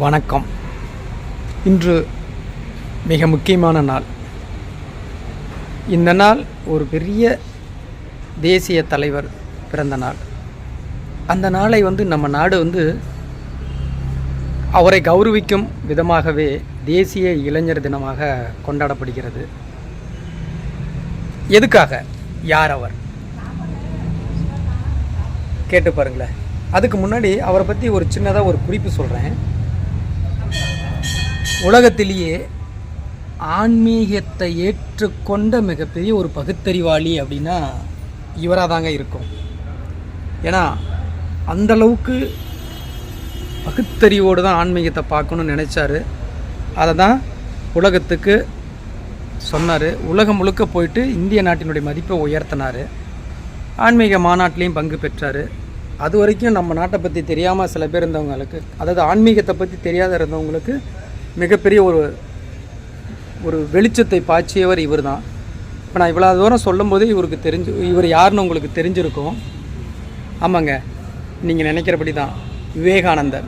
வணக்கம். இன்று மிக முக்கியமான நாள். இந்த நாள் ஒரு பெரிய தேசிய தலைவர் பிறந்த நாள். அந்த நாளை நம்ம நாடு அவரை கௌரவிக்கும் விதமாகவே தேசிய இளைஞர் தினமாக கொண்டாடப்படுகிறது. எதுக்காக? யார் அவர்? கேட்டு பாருங்களேன். அதுக்கு முன்னாடி அவரை பற்றி ஒரு சின்னதாக ஒரு குறிப்பு சொல்கிறேன். உலகத்திலேயே ஆன்மீகத்தை ஏற்றுக்கொண்ட மிகப்பெரிய ஒரு பகுத்தறிவாளி அப்படின்னா இவராக தாங்க இருக்கும். ஏன்னா அந்தளவுக்கு பகுத்தறிவோடு தான் ஆன்மீகத்தை பார்க்கணுன்னு நினச்சார். அதை தான் உலகத்துக்கு சொன்னார். உலகம் முழுக்க போயிட்டு இந்திய நாட்டினுடைய மதிப்பை உயர்த்தினார். ஆன்மீக மாநாட்டிலையும் பங்கு பெற்றார். அது வரைக்கும் நம்ம நாட்டை பற்றி தெரியாமல் சில பேர் இருந்தவங்களுக்கு, அதாவது ஆன்மீகத்தை பற்றி தெரியாத இருந்தவங்களுக்கு மிகப்பெரிய ஒரு வெளிச்சத்தை பாய்ச்சியவர் இவர் தான். இப்போ நான் இவ்வளோ தூரம் சொல்லும்போது இவர் யாருன்னு உங்களுக்கு தெரிஞ்சிருக்கும். ஆமாங்க, நீங்கள் நினைக்கிறபடி தான். விவேகானந்தர்,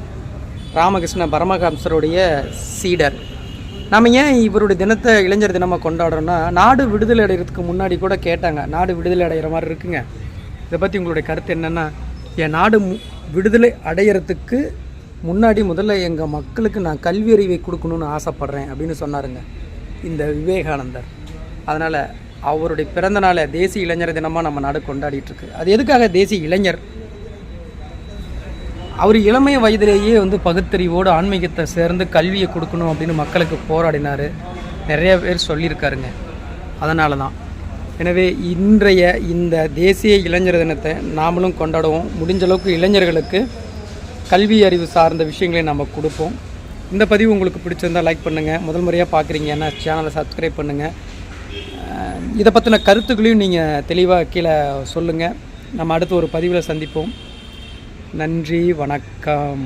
ராமகிருஷ்ண பரமஹம்சருடைய சீடர். நம்ம ஏன் இவருடைய தினத்தை இளைஞர் தினமாக கொண்டாடுறோன்னா, நாடு விடுதலை அடைகிறதுக்கு முன்னாடி கூட கேட்டாங்க, நாடு விடுதலை அடைகிற மாதிரி இருக்குங்க, இதை பற்றி உங்களுடைய கருத்து என்னென்னா, என் நாடு விடுதலை அடையிறதுக்கு முன்னாடி முதல்ல எங்கள் மக்களுக்கு நான் கல்வி அறிவை கொடுக்கணுன்னு ஆசைப்பட்றேன் அப்படின்னு சொன்னாருங்க இந்த விவேகானந்தர். அதனால் அவருடைய பிறந்த நாளை தேசிய இளைஞர் தினமாக நம்ம நாடு கொண்டாடிட்டுருக்கு. அது எதுக்காக தேசிய இளைஞர்? அவர் இளமைய வயதிலேயே பகுத்தறிவோடு ஆன்மீகத்தை சேர்ந்து கல்வியை கொடுக்கணும் அப்படின்னு மக்களுக்கு போராடினார். நிறைய பேர் சொல்லியிருக்காருங்க. அதனால தான். எனவே இன்றைய இந்த தேசிய இளைஞர் தினத்தை நாமளும் கொண்டாடுவோம். முடிஞ்ச அளவுக்கு இளைஞர்களுக்கு கல்வி அறிவு சார்ந்த விஷயங்களை நம்ம கொடுப்போம். இந்த பதிவு உங்களுக்கு பிடிச்சிருந்தால் லைக் பண்ணுங்கள். முதல் முறையாக பார்க்குறீங்கன்னா சேனலை சப்ஸ்கிரைப் பண்ணுங்கள். இதை பற்றின கருத்துக்களையும் நீங்கள் தெளிவாக கீழே சொல்லுங்கள். நம்ம அடுத்து ஒரு பதிவில் சந்திப்போம். நன்றி, வணக்கம்.